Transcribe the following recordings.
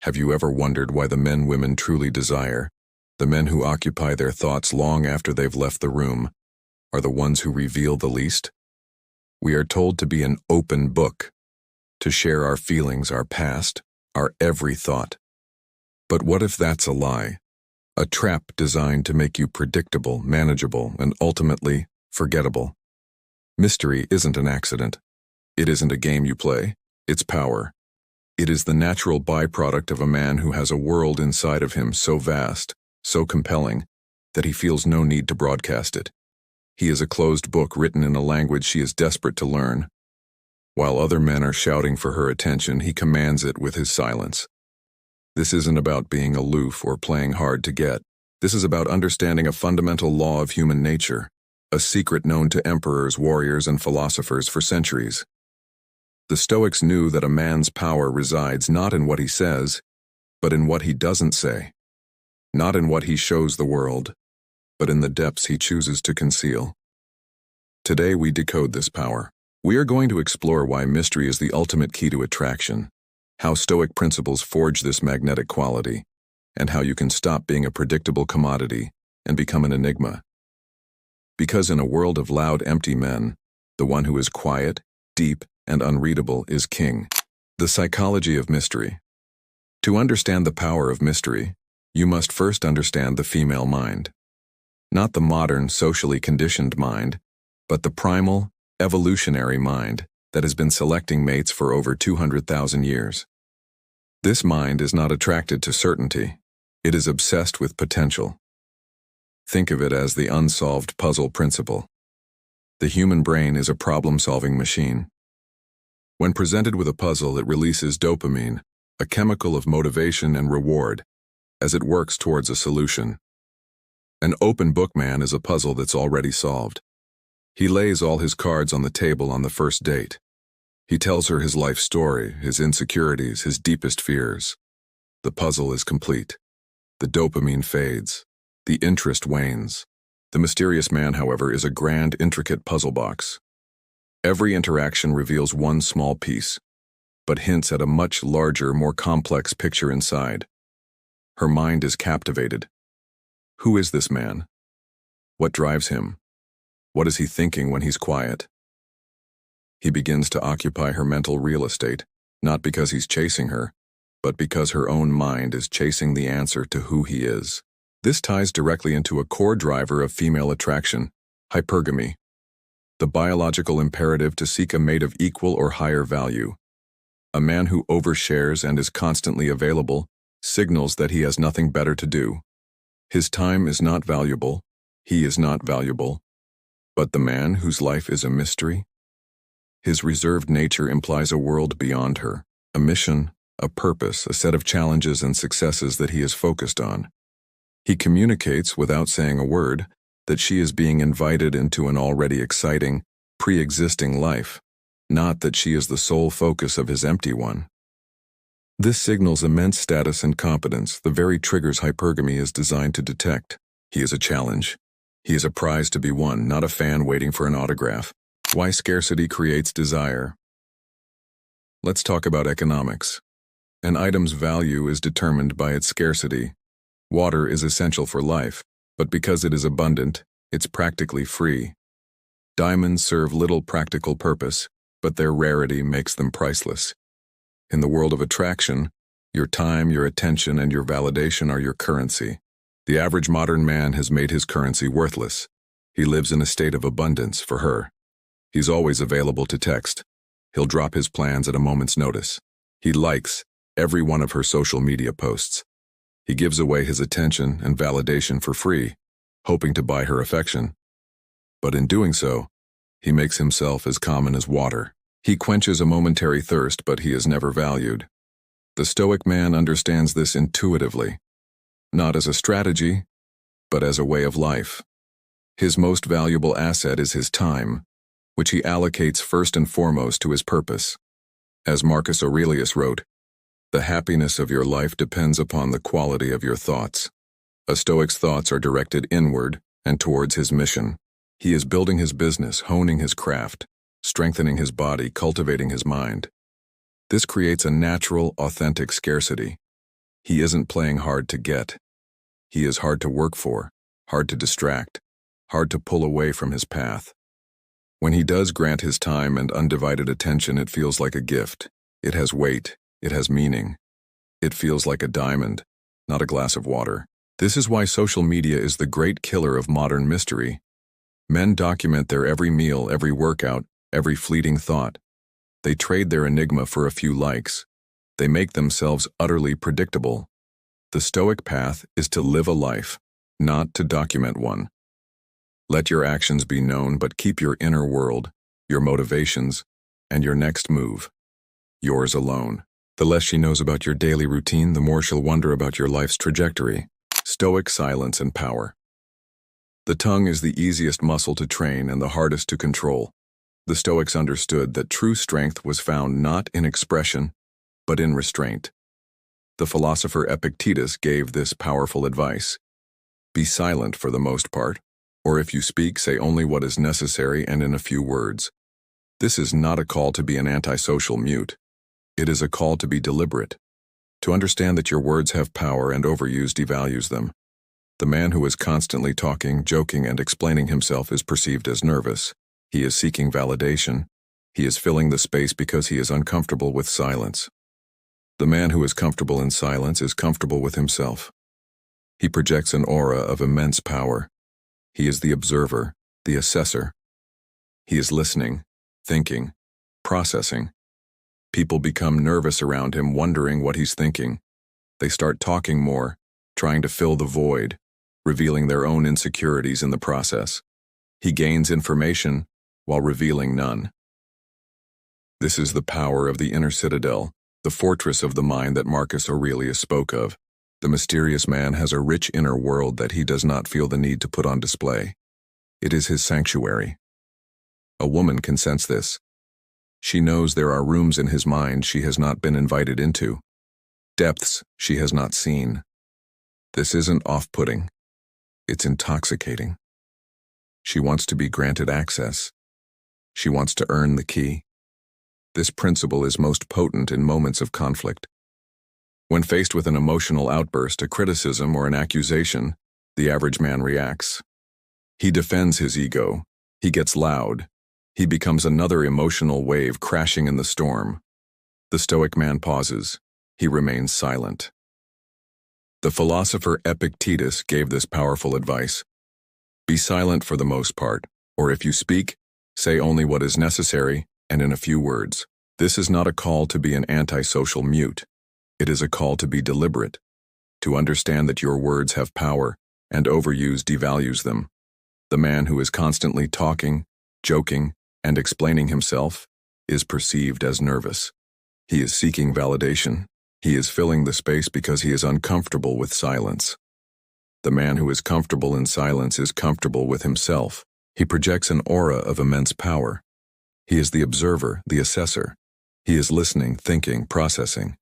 Have you ever wondered why the men women truly desire, the men who occupy their thoughts long after they've left the room, are the ones who reveal the least? We are told to be an open book, to share our feelings, our past, our every thought. But what if that's a lie? A trap designed to make you predictable, manageable, and ultimately forgettable. Mystery isn't an accident. It isn't a game you play. It's power. It is the natural byproduct of a man who has a world inside of him so vast, so compelling, that he feels no need to broadcast it. He is a closed book written in a language she is desperate to learn. While other men are shouting for her attention, he commands it with his silence. This isn't about being aloof or playing hard to get. This is about understanding a fundamental law of human nature, a secret known to emperors, warriors, and philosophers for centuries. The Stoics knew that a man's power resides not in what he says, but in what he doesn't say. Not in what he shows the world, but in the depths he chooses to conceal. Today we decode this power. We are going to explore why mystery is the ultimate key to attraction, how Stoic principles forge this magnetic quality, and how you can stop being a predictable commodity and become an enigma. Because in a world of loud, empty men, the one who is quiet, deep, and unreadable is king. The psychology of mystery. To understand the power of mystery, you must first understand the female mind. Not the modern, socially conditioned mind, but the primal, evolutionary mind that has been selecting mates for over 200,000 years. This mind is not attracted to certainty. It is obsessed with potential. Think of it as the unsolved puzzle principle. The human brain is a problem-solving machine. When presented with a puzzle, it releases dopamine, a chemical of motivation and reward, as it works towards a solution. An open book man is a puzzle that's already solved. He lays all his cards on the table on the first date. He tells her his life story, his insecurities, his deepest fears. The puzzle is complete. The dopamine fades. The interest wanes. The mysterious man, however, is a grand, intricate puzzle box. Every interaction reveals one small piece, but hints at a much larger, more complex picture inside. Her mind is captivated. Who is this man? What drives him? What is he thinking when he's quiet? He begins to occupy her mental real estate, not because he's chasing her, but because her own mind is chasing the answer to who he is. This ties directly into a core driver of female attraction, hypergamy. The biological imperative to seek a mate of equal or higher value. A man who overshares and is constantly available signals that he has nothing better to do. His time is not valuable, he is not valuable. But the man whose life is a mystery? His reserved nature implies a world beyond her, a mission, a purpose, a set of challenges and successes that he is focused on. He communicates, without saying a word, that she is being invited into an already exciting, pre-existing life, not that she is the sole focus of his empty one. This signals immense status and competence, the very triggers hypergamy is designed to detect. He is a challenge. He is a prize to be won, not a fan waiting for an autograph. Why scarcity creates desire. Let's talk about economics. An item's value is determined by its scarcity. Water is essential for life, but because it is abundant, it's practically free. Diamonds serve little practical purpose, but their rarity makes them priceless. In the world of attraction, your time, your attention, and your validation are your currency. The average modern man has made his currency worthless. He lives in a state of abundance for her. He's always available to text. He'll drop his plans at a moment's notice. He likes every one of her social media posts. He gives away his attention and validation for free, hoping to buy her affection. But in doing so, he makes himself as common as water. He quenches a momentary thirst, but he is never valued. The Stoic man understands this intuitively, not as a strategy, but as a way of life. His most valuable asset is his time, which he allocates first and foremost to his purpose. As Marcus Aurelius wrote, "The happiness of your life depends upon the quality of your thoughts." A Stoic's thoughts are directed inward and towards his mission. He is building his business, honing his craft, strengthening his body, cultivating his mind. This creates a natural, authentic scarcity. He isn't playing hard to get. He is hard to work for, hard to distract, hard to pull away from his path. When he does grant his time and undivided attention, it feels like a gift. It has weight. It has meaning. It feels like a diamond, not a glass of water. This is why social media is the great killer of modern mystery. Men document their every meal, every workout, every fleeting thought. They trade their enigma for a few likes. They make themselves utterly predictable. The Stoic path is to live a life, not to document one. Let your actions be known, but keep your inner world, your motivations, and your next move yours alone. The less she knows about your daily routine, the more she'll wonder about your life's trajectory. Stoic silence and power. The tongue is the easiest muscle to train and the hardest to control. The Stoics understood that true strength was found not in expression, but in restraint. The philosopher Epictetus gave this powerful advice. Be silent for the most part, or if you speak, say only what is necessary and in a few words. This is not a call to be an antisocial mute. It is a call to be deliberate, to understand that your words have power and overuse devalues them. The man who is constantly talking, joking, and explaining himself is perceived as nervous. He is seeking validation. He is filling the space because he is uncomfortable with silence. The man who is comfortable in silence is comfortable with himself. He projects an aura of immense power. He is the observer, the assessor. He is listening, thinking, processing. People become nervous around him, wondering what he's thinking. They start talking more, trying to fill the void, revealing their own insecurities in the process. He gains information while revealing none. This is the power of the inner citadel, the fortress of the mind that Marcus Aurelius spoke of. The mysterious man has a rich inner world that he does not feel the need to put on display. It is his sanctuary. A woman can sense this. She knows there are rooms in his mind she has not been invited into, depths she has not seen. This isn't off-putting. It's intoxicating. She wants to be granted access. She wants to earn the key. This principle is most potent in moments of conflict. When faced with an emotional outburst, a criticism, or an accusation, the average man reacts. He defends his ego. He gets loud. He becomes another emotional wave crashing in the storm. The Stoic man pauses. He remains silent. The philosopher Epictetus gave this powerful advice. Be silent for the most part, or if you speak, say only what is necessary and in a few words. This is not a call to be an antisocial mute. It is a call to be deliberate, to understand that your words have power and overuse devalues them. The man who is constantly talking, joking, and explaining himself is perceived as nervous. He is seeking validation. He is filling the space because he is uncomfortable with silence. The man who is comfortable in silence is comfortable with himself. He projects an aura of immense power. He is the observer, the assessor. He is listening, thinking, processing.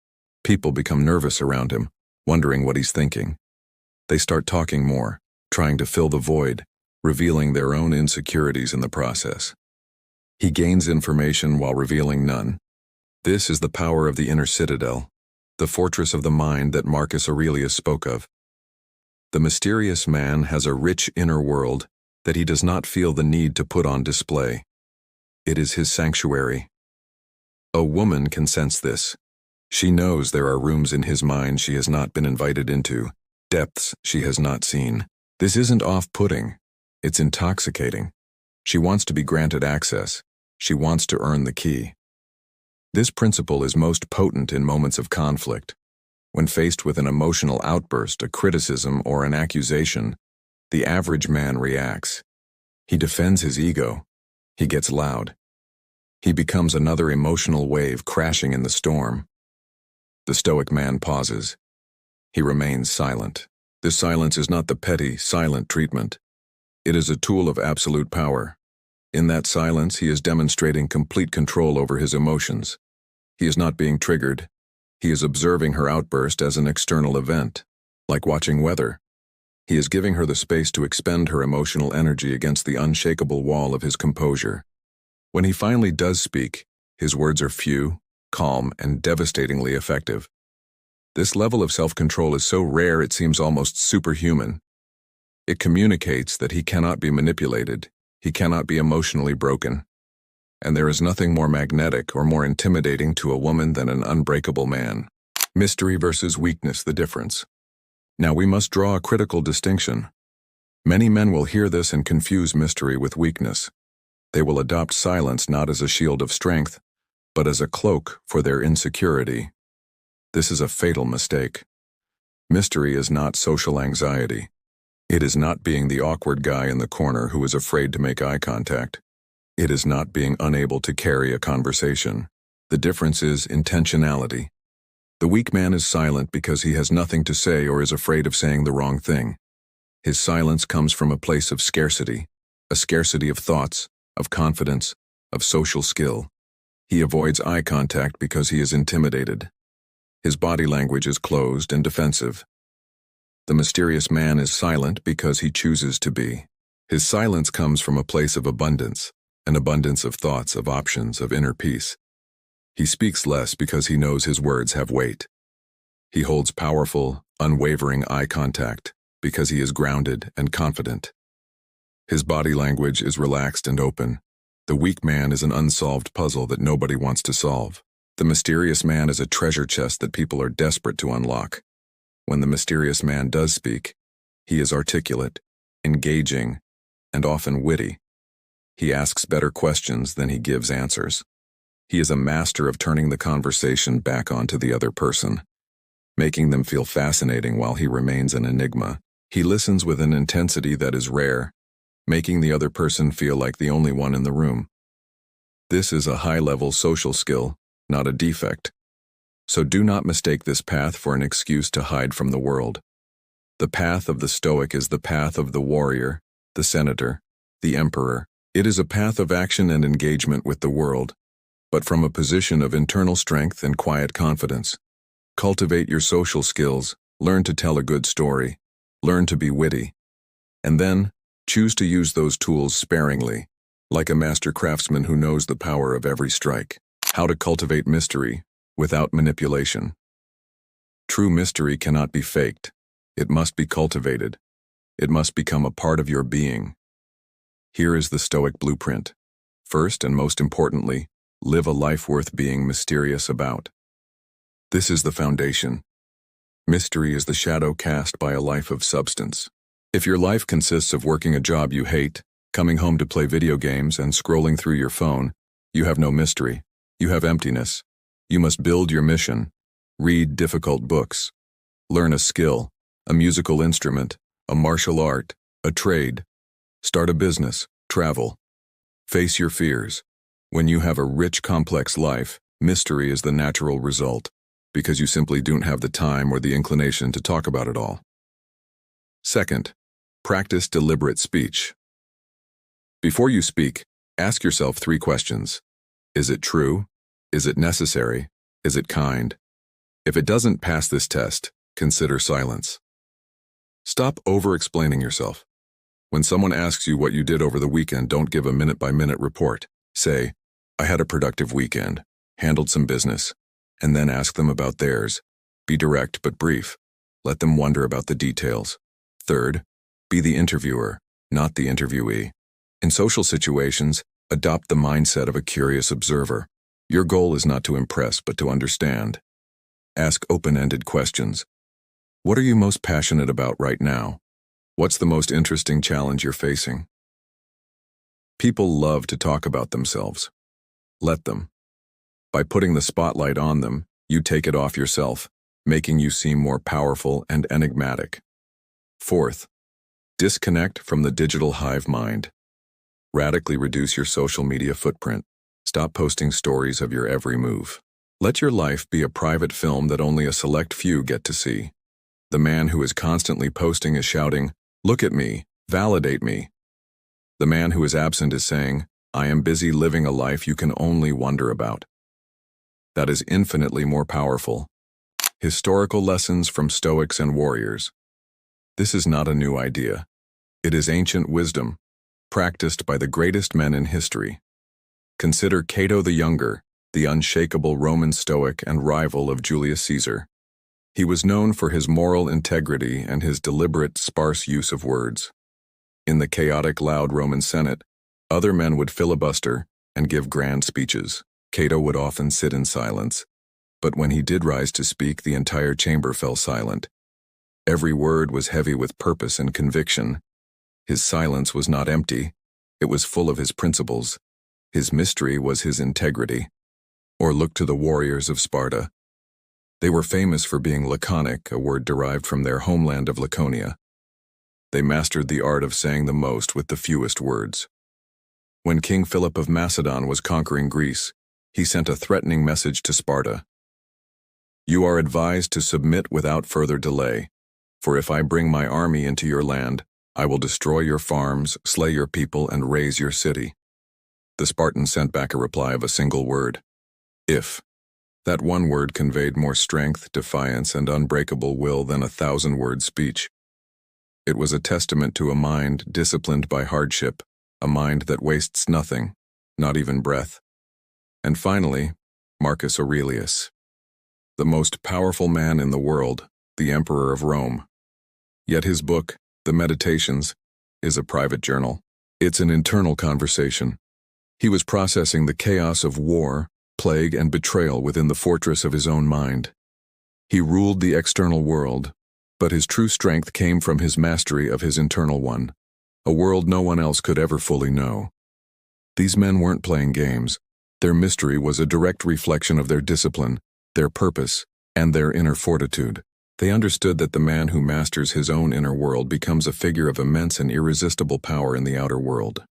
People become nervous around him, wondering what he's thinking. They start talking more, trying to fill the void, revealing their own insecurities in the process. He gains information while revealing none. This is the power of the inner citadel, the fortress of the mind that Marcus Aurelius spoke of. The mysterious man has a rich inner world that he does not feel the need to put on display. It is his sanctuary. A woman can sense this. She knows there are rooms in his mind she has not been invited into, depths she has not seen. This isn't off-putting. It's intoxicating. She wants to be granted access. She wants to earn the key. This principle is most potent in moments of conflict. When faced with an emotional outburst, a criticism, or an accusation, the average man reacts. He defends his ego. He gets loud. He becomes another emotional wave crashing in the storm. The Stoic man pauses. He remains silent. This silence is not the petty, silent treatment. It is a tool of absolute power. In that silence, he is demonstrating complete control over his emotions. He is not being triggered. He is observing her outburst as an external event, like watching weather. He is giving her the space to expend her emotional energy against the unshakable wall of his composure. When he finally does speak, his words are few, calm, and devastatingly effective. This level of self-control is so rare it seems almost superhuman. It communicates that he cannot be manipulated, he cannot be emotionally broken. And there is nothing more magnetic or more intimidating to a woman than an unbreakable man. Mystery versus weakness, the difference. Now we must draw a critical distinction. Many men will hear this and confuse mystery with weakness. They will adopt silence not as a shield of strength, but as a cloak for their insecurity. This is a fatal mistake. Mystery is not social anxiety. It is not being the awkward guy in the corner who is afraid to make eye contact. It is not being unable to carry a conversation. The difference is intentionality. The weak man is silent because he has nothing to say or is afraid of saying the wrong thing. His silence comes from a place of scarcity, a scarcity of thoughts, of confidence, of social skill. He avoids eye contact because he is intimidated. His body language is closed and defensive. The mysterious man is silent because he chooses to be. His silence comes from a place of abundance, an abundance of thoughts, of options, of inner peace. He speaks less because he knows his words have weight. He holds powerful, unwavering eye contact because he is grounded and confident. His body language is relaxed and open. The weak man is an unsolved puzzle that nobody wants to solve. The mysterious man is a treasure chest that people are desperate to unlock. When the mysterious man does speak, he is articulate, engaging, and often witty. He asks better questions than he gives answers. He is a master of turning the conversation back onto the other person, making them feel fascinating while he remains an enigma. He listens with an intensity that is rare, making the other person feel like the only one in the room. This is a high-level social skill, not a defect. So do not mistake this path for an excuse to hide from the world. The path of the Stoic is the path of the warrior, the senator, the emperor. It is a path of action and engagement with the world, but from a position of internal strength and quiet confidence. Cultivate your social skills, learn to tell a good story, learn to be witty, and then choose to use those tools sparingly, like a master craftsman who knows the power of every strike. How to cultivate mystery without manipulation. True mystery cannot be faked. It must be cultivated. It must become a part of your being. Here is the Stoic blueprint. First and most importantly, live a life worth being mysterious about. This is the foundation. Mystery is the shadow cast by a life of substance. If your life consists of working a job you hate, coming home to play video games, and scrolling through your phone, you have no mystery. You have emptiness. You must build your mission. Read difficult books. Learn a skill, a musical instrument, a martial art, a trade. Start a business, travel. Face your fears. When you have a rich, complex life, mystery is the natural result, because you simply don't have the time or the inclination to talk about it all. Second, practice deliberate speech. Before you speak, ask yourself 3 questions. Is it true? Is it necessary? Is it kind? If it doesn't pass this test, consider silence. Stop over-explaining yourself. When someone asks you what you did over the weekend, don't give a minute-by-minute report. Say, I had a productive weekend, handled some business, and then ask them about theirs. Be direct but brief. Let them wonder about the details. Third, be the interviewer, not the interviewee. In social situations, adopt the mindset of a curious observer. Your goal is not to impress, but to understand. Ask open-ended questions. What are you most passionate about right now? What's the most interesting challenge you're facing? People love to talk about themselves. Let them. By putting the spotlight on them, you take it off yourself, making you seem more powerful and enigmatic. Fourth, disconnect from the digital hive mind. Radically reduce your social media footprint. Stop posting stories of your every move. Let your life be a private film that only a select few get to see. The man who is constantly posting is shouting, "Look at me, validate me." The man who is absent is saying, "I am busy living a life you can only wonder about." That is infinitely more powerful. Historical lessons from Stoics and warriors. This is not a new idea. It is ancient wisdom, practiced by the greatest men in history. Consider Cato the Younger, the unshakable Roman Stoic and rival of Julius Caesar. He was known for his moral integrity and his deliberate, sparse use of words. In the chaotic, loud Roman Senate, other men would filibuster and give grand speeches. Cato would often sit in silence, but when he did rise to speak, the entire chamber fell silent. Every word was heavy with purpose and conviction. His silence was not empty, it was full of his principles. His mystery was his integrity. Or look to the warriors of Sparta. They were famous for being laconic, a word derived from their homeland of Laconia. They mastered the art of saying the most with the fewest words. When King Philip of Macedon was conquering Greece, he sent a threatening message to Sparta. "You are advised to submit without further delay, for if I bring my army into your land, I will destroy your farms, slay your people, and raze your city." The Spartans sent back a reply of a single word, "If." That one word conveyed more strength, defiance, and unbreakable will than 1,000-word speech. It was a testament to a mind disciplined by hardship, a mind that wastes nothing, not even breath. And finally, Marcus Aurelius, the most powerful man in the world, the Emperor of Rome. Yet his book, The Meditations, is a private journal. It's an internal conversation. He was processing the chaos of war, plague, and betrayal within the fortress of his own mind. He ruled the external world, but his true strength came from his mastery of his internal one, a world no one else could ever fully know. These men weren't playing games. Their mystery was a direct reflection of their discipline, their purpose, and their inner fortitude. They understood that the man who masters his own inner world becomes a figure of immense and irresistible power in the outer world.